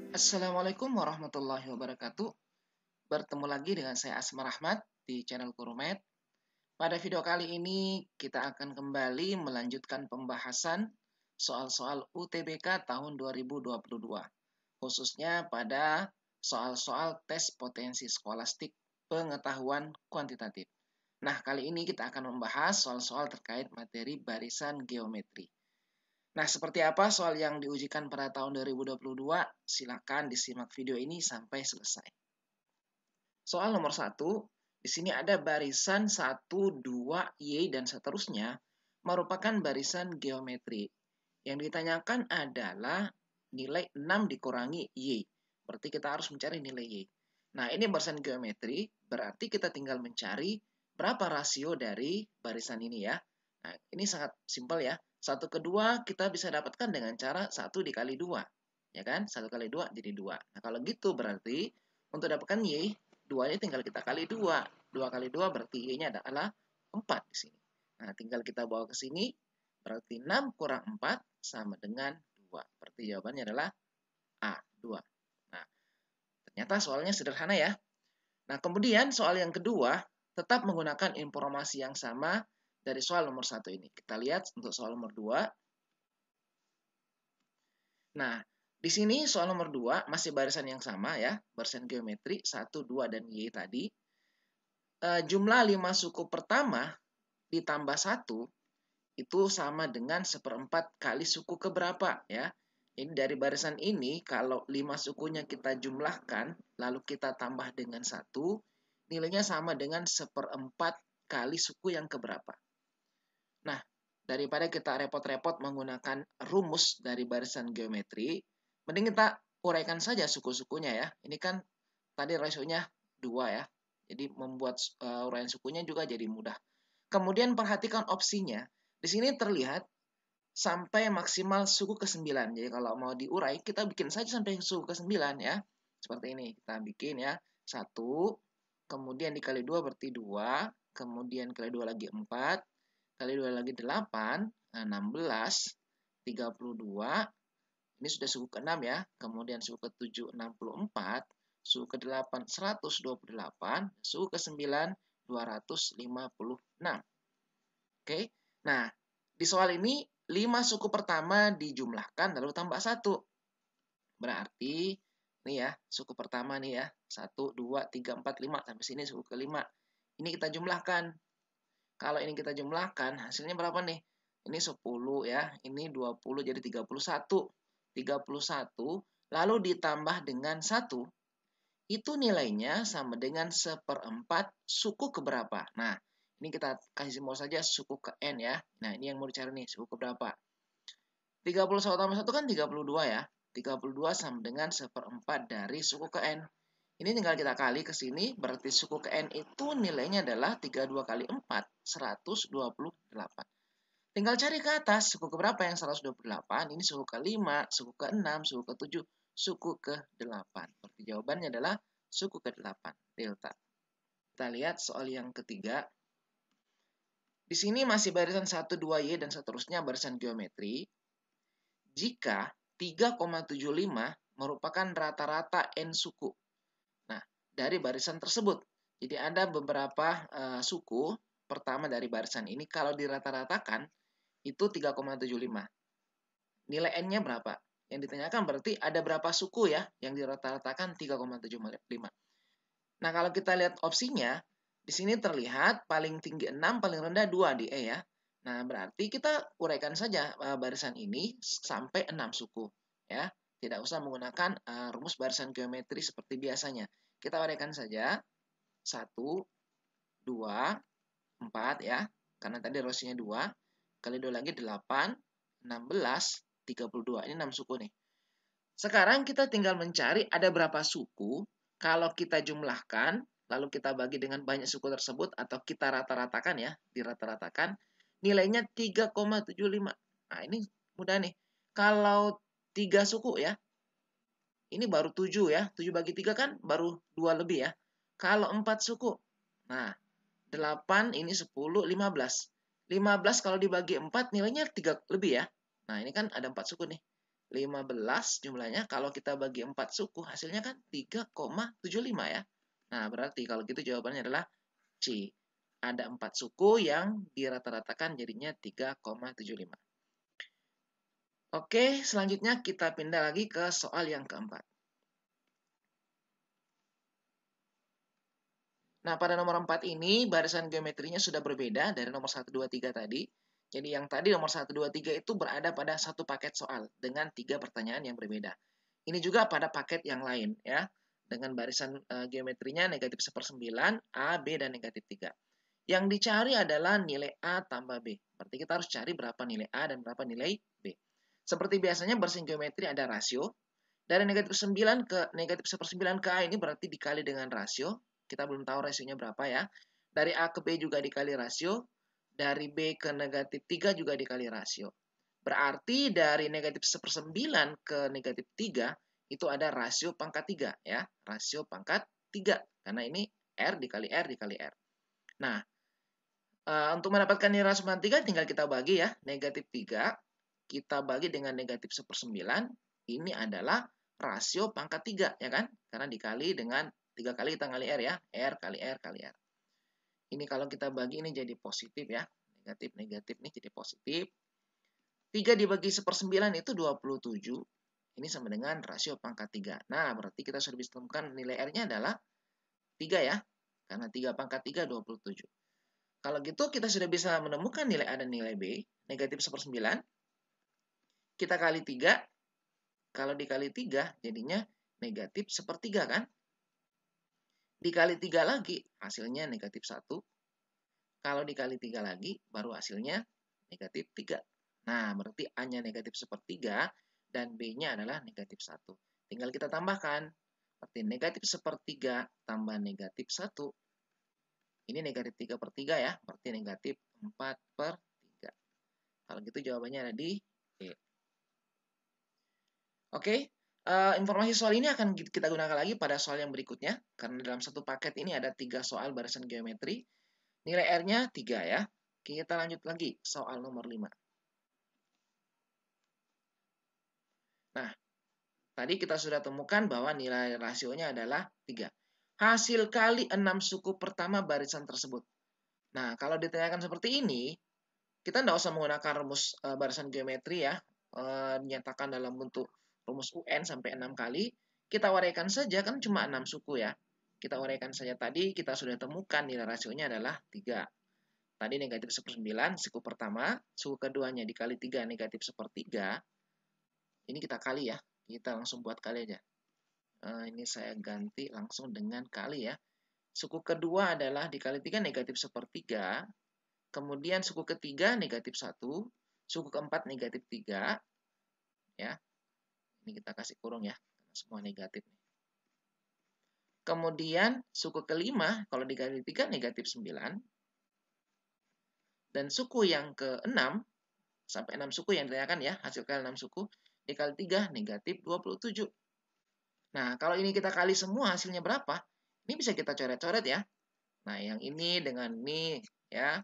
Assalamualaikum warahmatullahi wabarakatuh. Bertemu lagi dengan saya Asmar Rahmat di channel Kurumet. Pada video kali ini kita akan kembali melanjutkan pembahasan soal-soal UTBK tahun 2022, khususnya pada soal-soal tes potensi skolastik pengetahuan kuantitatif. Nah, kali ini kita akan membahas soal-soal terkait materi barisan geometri. Nah, seperti apa soal yang diujikan pada tahun 2022? Silakan disimak video ini sampai selesai. Soal nomor 1, di sini ada barisan 1, 2, Y, dan seterusnya merupakan barisan geometri. Yang ditanyakan adalah nilai 6 dikurangi Y. Berarti kita harus mencari nilai Y. Nah, ini barisan geometri, berarti kita tinggal mencari berapa rasio dari barisan ini ya. Nah, ini sangat simpel ya. 1 ke 2 kita bisa dapatkan dengan cara 1 dikali 2. Ya kan? 1 kali 2 jadi 2. Nah, kalau gitu berarti untuk dapatkan Y, 2-nya tinggal kita kali 2. 2 kali 2 berarti Y-nya adalah 4 di sini. Nah, tinggal kita bawa ke sini. Berarti 6 kurang 4 sama dengan 2. Berarti jawabannya adalah A, 2. Nah, ternyata soalnya sederhana ya. Nah, kemudian soal yang kedua tetap menggunakan informasi yang sama dari soal nomor 1 ini. Kita lihat untuk soal nomor 2. Nah, di sini soal nomor 2 masih barisan yang sama ya, barisan geometri 1, 2, dan Y tadi. Jumlah 5 suku pertama ditambah 1 itu sama dengan 1/4 kali suku keberapa ya. Ini dari barisan ini kalau 5 sukunya kita jumlahkan lalu kita tambah dengan 1, nilainya sama dengan 1/4 kali suku yang keberapa. Nah, daripada kita repot-repot menggunakan rumus dari barisan geometri, mending kita uraikan saja suku-sukunya ya. Ini kan tadi rasionya 2 ya. Jadi membuat uraian sukunya juga jadi mudah. Kemudian perhatikan opsinya. Di sini terlihat sampai maksimal suku ke-9. Jadi kalau mau diurai, kita bikin saja sampai suku ke-9 ya. Seperti ini. Kita bikin ya. 1, kemudian dikali 2 berarti 2, kemudian kali 2 lagi 4, kali 2 lagi 8, 16, 32. Ini sudah suku ke-6 ya. Kemudian suku ke-7, 64. Suku ke-8, 128. Suku ke-9, 256. Oke. Nah, di soal ini 5 suku pertama dijumlahkan lalu tambah 1. Berarti ini ya, suku pertama nih ya. 1, 2, 3, 4, 5. Sampai sini suku ke-5. Ini kita jumlahkan. Kalau ini kita jumlahkan, hasilnya berapa nih? Ini 10 ya. Ini 20 jadi 31. 31 lalu ditambah dengan 1. Itu nilainya sama dengan 1/4 suku keberapa. Nah, ini kita kasih simbol saja suku ke N ya. Nah, ini yang mau dicari nih, suku keberapa. 31 tambah 1 kan 32 ya. 32 sama dengan 1/4 dari suku ke N. Ini tinggal kita kali ke sini, berarti suku ke N itu nilainya adalah 32 kali 4, 128. Tinggal cari ke atas, suku ke berapa yang 128? Ini suku ke-5, suku ke-6, suku ke-7, suku ke-8. Berarti jawabannya adalah suku ke-8, delta. Kita lihat soal yang ketiga. Di sini masih barisan 1, 2, Y, dan seterusnya barisan geometri. Jika 3,75 merupakan rata-rata N suku. Nah, dari barisan tersebut. Jadi ada beberapa suku pertama dari barisan ini kalau dirata-ratakan itu 3,75. Nilai N-nya berapa? Yang ditanyakan berarti ada berapa suku ya yang dirata-ratakan 3,75. Nah, kalau kita lihat opsinya, di sini terlihat paling tinggi 6, paling rendah 2 di E ya. Nah, berarti kita uraikan saja barisan ini sampai 6 suku ya. Tidak usah menggunakan rumus barisan geometri seperti biasanya. Kita uraikan saja 1, 2, 4 ya. Karena tadi rasionya 2. Kali 2 lagi 8, 16, 32. Ini 6 suku nih. Sekarang kita tinggal mencari ada berapa suku. Kalau kita jumlahkan, lalu kita bagi dengan banyak suku tersebut, atau kita rata-ratakan ya, dirata-ratakan, nilainya 3,75. Nah, ini mudah nih. Kalau 3 suku ya, ini baru 7 ya. 7 bagi 3 kan baru 2 lebih ya. Kalau 4 suku, nah 8 ini 10, 15. 15 kalau dibagi 4 nilainya 3 lebih ya. Nah, ini kan ada 4 suku nih. 15 jumlahnya kalau kita bagi 4 suku hasilnya kan 3,75 ya. Nah, berarti kalau gitu jawabannya adalah C. Ada 4 suku yang dirata-ratakan jadinya 3,75. Oke, selanjutnya kita pindah lagi ke soal yang keempat. Nah, pada nomor 4 ini barisan geometrinya sudah berbeda dari nomor 1, 2, 3 tadi. Jadi yang tadi nomor 1, 2, 3 itu berada pada satu paket soal dengan 3 pertanyaan yang berbeda. Ini juga pada paket yang lain ya. Dengan barisan geometrinya negatif 1/9, A, B, dan negatif 3. Yang dicari adalah nilai A tambah B. Berarti kita harus cari berapa nilai A dan berapa nilai B. Seperti biasanya barisan geometri ada rasio. Dari negatif 9 ke negatif 1/9 ke A ini berarti dikali dengan rasio. Kita belum tahu rasionya berapa ya. Dari A ke B juga dikali rasio. Dari B ke negatif 3 juga dikali rasio. Berarti dari negatif 1/9 ke negatif 3 itu ada rasio pangkat 3 ya. Rasio pangkat 3. Karena ini R dikali R dikali R. Nah, untuk mendapatkan nilai rasio pangkat 3 tinggal kita bagi ya. Negatif 3 kita bagi dengan negatif 1/9. Ini adalah rasio pangkat 3 ya kan? Karena dikali dengan 3 kali kita kali R ya. R kali R kali R. Ini kalau kita bagi ini jadi positif ya. Negatif-negatif ini jadi positif. 3 dibagi 1/9 itu 27. Ini sama dengan rasio pangkat 3. Nah, berarti kita sudah bisa temukan nilai R-nya adalah 3 ya. Karena 3 pangkat 3, 27. Kalau gitu kita sudah bisa menemukan nilai A dan nilai B. Negatif 1/9. Kita kali 3. Kalau dikali 3 jadinya negatif 1/3 kan? Dikali 3 lagi hasilnya negatif 1. Kalau dikali 3 lagi baru hasilnya negatif 3. Nah, berarti A-nya negatif 1/3 dan B-nya adalah negatif 1. Tinggal kita tambahkan. Berarti negatif 1/3 tambah negatif 1. Ini negatif 3/3 ya. Berarti negatif 4/3. Kalau gitu jawabannya ada di E. Oke, informasi soal ini akan kita gunakan lagi pada soal yang berikutnya. Karena dalam satu paket ini ada 3 soal barisan geometri. Nilai R-nya 3 ya. Kita lanjut lagi soal nomor 5. Nah, tadi kita sudah temukan bahwa nilai rasionya adalah 3. Hasil kali 6 suku pertama barisan tersebut. Nah, kalau ditanyakan seperti ini, kita tidak usah menggunakan rumus barisan geometri ya. Dinyatakan dalam bentuk rumus UN sampai 6 kali. Kita uraikan saja, kan cuma 6 suku ya. Kita uraikan saja tadi, kita sudah temukan nilai rasionya adalah 3. Tadi negatif 1/9, suku pertama. Suku keduanya dikali 3, negatif 1/3. Ini kita kali ya. Kita langsung buat kali aja. Ini saya ganti langsung dengan kali ya. Suku kedua adalah dikali 3 negatif 1/3. Kemudian suku ketiga negatif 1. Suku keempat negatif 3. Ya. Ini kita kasih kurung ya. Karena semua negatif. Kemudian suku kelima kalau dikali 3 negatif 9. Dan suku yang ke-6 sampai 6 suku yang ditanyakan ya. Hasil kali 6 suku dikali 3 negatif 27. Nah, kalau ini kita kali semua hasilnya berapa? Ini bisa kita coret-coret ya. Nah, yang ini dengan ini ya.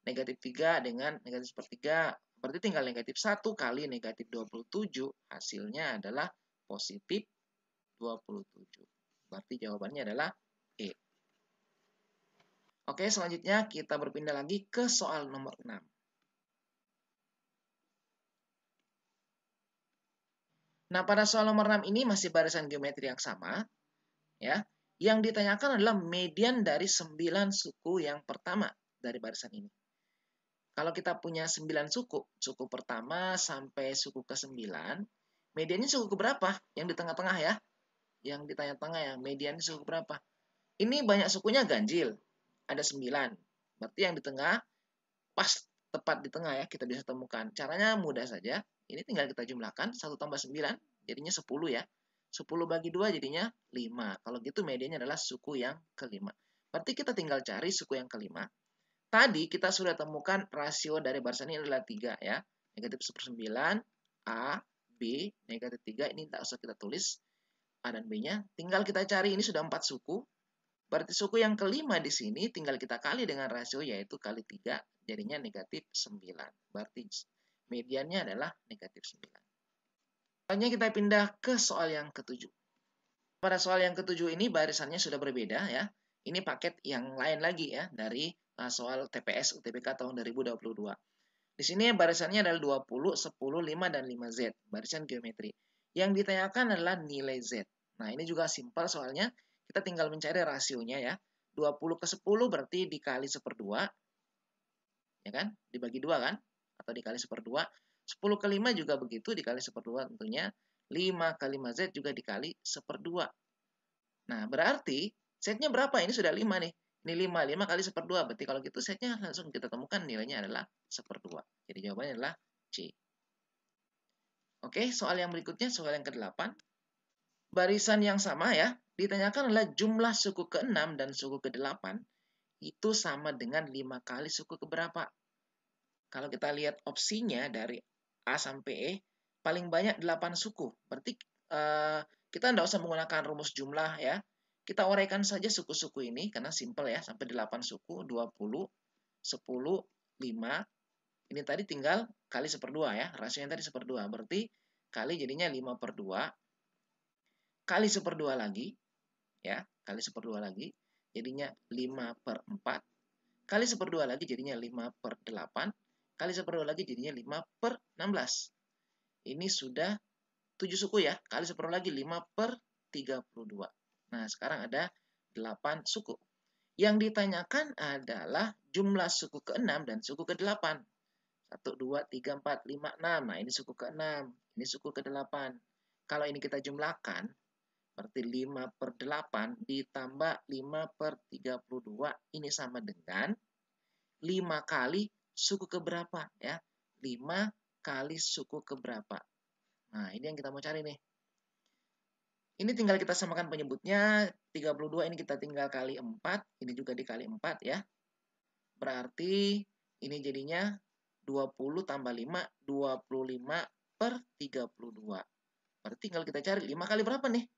Negatif 3 dengan negatif 1/3. Berarti tinggal negatif 1 kali negatif 27. Hasilnya adalah positif 27. Berarti jawabannya adalah E. Oke, selanjutnya kita berpindah lagi ke soal nomor 6. Nah, pada soal nomor 6 ini masih barisan geometri yang sama. Ya. Yang ditanyakan adalah median dari 9 suku yang pertama dari barisan ini. Kalau kita punya 9 suku pertama sampai suku ke-9, mediannya suku berapa? Yang di tengah-tengah ya. Yang di tengah-tengah ya, mediannya suku berapa? Ini banyak sukunya ganjil. Ada 9. Berarti yang di tengah, pas tepat di tengah ya, kita bisa temukan. Caranya mudah saja. Ini tinggal kita jumlahkan, 1 tambah 9, jadinya 10 ya. 10 bagi 2 jadinya 5. Kalau gitu mediannya adalah suku yang kelima. Berarti kita tinggal cari suku yang kelima. Tadi kita sudah temukan rasio dari barisan ini adalah 3 ya. Negatif 1/9, A, B, negatif 3. Ini tidak usah kita tulis A dan B-nya. Tinggal kita cari, ini sudah 4 suku. Berarti suku yang kelima di sini tinggal kita kali dengan rasio yaitu kali 3. jadinya negatif 9. Berarti mediannya adalah negatif 9. Selanjutnya kita pindah ke soal yang ketujuh. Pada soal yang ketujuh ini barisannya sudah berbeda ya. Ini paket yang lain lagi ya dari soal TPS UTBK tahun 2022. Di sini barisannya adalah 20, 10, 5, dan 5Z. Barisan geometri. Yang ditanyakan adalah nilai Z. Nah, ini juga simpel soalnya. Kita tinggal mencari rasionya ya. 20 ke 10 berarti dikali 1/2. Ya kan? Dibagi 2 kan? Atau dikali 1/2. 10 ke 5 juga begitu, dikali 1/2 tentunya. 5 kali 5Z juga dikali 1/2. Nah, berarti Z-nya berapa? Ini sudah 5 nih. Ini 5. 5 kali 1/2. Berarti kalau gitu Z-nya langsung kita temukan nilainya adalah 1/2. Jadi jawabannya adalah C. Oke, soal yang berikutnya, soal yang ke-8. Barisan yang sama ya, ditanyakan adalah jumlah suku ke-6 dan suku ke-8 itu sama dengan 5 kali suku keberapa? Kalau kita lihat opsinya dari A sampai E, paling banyak 8 suku. Berarti kita tidak usah menggunakan rumus jumlah ya. Kita uraikan saja suku-suku ini karena simple ya, sampai 8 suku, 20, 10, 5. Ini tadi tinggal kali 1/2 ya, rasionya tadi 1/2. Berarti kali jadinya 5/2. Kali 1/2 lagi, ya, kali 1/2 lagi, jadinya 5/4. Kali 1/2 lagi jadinya 5/8. Kali 1/2 lagi jadinya 5/16. Ini sudah 7 suku ya, kali 1/2 lagi 5/32. Nah, sekarang ada 8 suku. Yang ditanyakan adalah jumlah suku ke-6 dan suku ke-8. 1, 2, 3, 4, 5, 6. Nah, ini suku ke-6, ini suku ke-8. Kalau ini kita jumlahkan, berarti 5/8 ditambah 5/32. Ini sama dengan 5 kali suku keberapa ya? 5 kali suku keberapa? Nah, ini yang kita mau cari nih. Ini tinggal kita samakan penyebutnya. 32 ini kita tinggal kali 4. Ini juga dikali 4 ya. Berarti ini jadinya 20 tambah 5, 25/32. Berarti tinggal kita cari 5 kali berapa nih?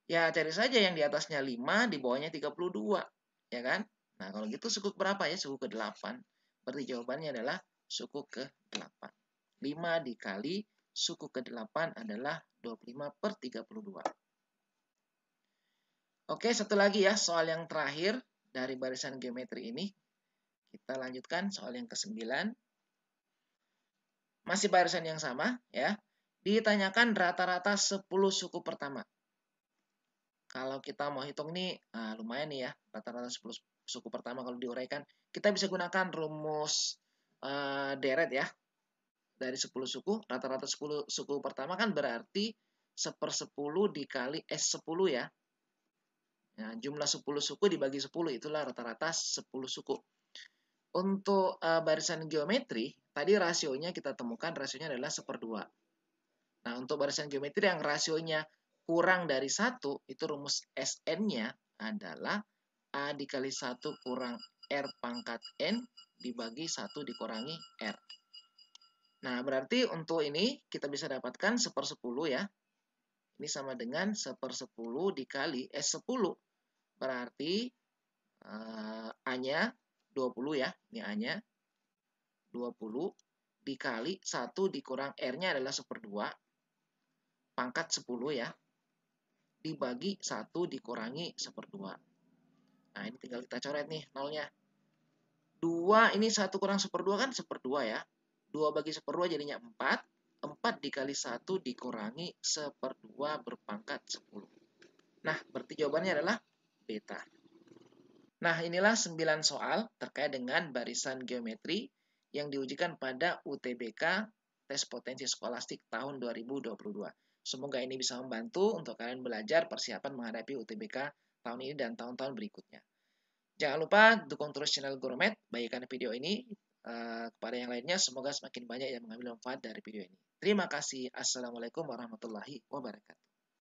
Ya, cari saja yang di atasnya 5, di bawahnya 32. Ya kan? Nah, kalau gitu suku berapa ya? Suku ke-8. Berarti jawabannya adalah suku ke-8. 5 dikali suku ke-8 adalah 25/32. Oke, satu lagi ya, soal yang terakhir dari barisan geometri ini. Kita lanjutkan soal yang ke-9. Masih barisan yang sama ya. Ditanyakan rata-rata 10 suku pertama. Kalau kita mau hitung nih, lumayan nih ya, rata-rata 10 suku pertama kalau diuraikan. Kita bisa gunakan rumus deret ya. Dari 10 suku, rata-rata 10 suku pertama kan berarti 1/10 dikali S10 ya. Nah, jumlah 10 suku dibagi 10, itulah rata-rata 10 suku. Untuk barisan geometri, tadi rasionya kita temukan, rasionya adalah 1/2. Nah, untuk barisan geometri yang rasionya kurang dari 1, itu rumus SN-nya adalah A dikali 1 kurang R pangkat N dibagi 1 dikurangi R. Nah, berarti untuk ini kita bisa dapatkan 1/10 ya. Ini sama dengan 1/10 dikali S10. Berarti A-nya 20 ya, ini A-nya 20 dikali 1 dikurang R-nya adalah 1/2 pangkat 10 ya, dibagi 1 dikurangi 1/2. Nah, ini tinggal kita coret nih nolnya. 2 ini 1 kurang 1/2 kan 1/2 ya. 2 bagi 1/2 jadinya 4. 4 dikali 1 dikurangi 1/2 berpangkat 10. Nah, berarti jawabannya adalah beta. Nah, inilah 9 soal terkait dengan barisan geometri yang diujikan pada UTBK tes potensi skolastik tahun 2022. Semoga ini bisa membantu untuk kalian belajar persiapan menghadapi UTBK tahun ini dan tahun-tahun berikutnya. Jangan lupa dukung terus channel Gurumed, bagikan video ini kepada yang lainnya. Semoga semakin banyak yang mengambil manfaat dari video ini. Terima kasih. Assalamualaikum warahmatullahi wabarakatuh.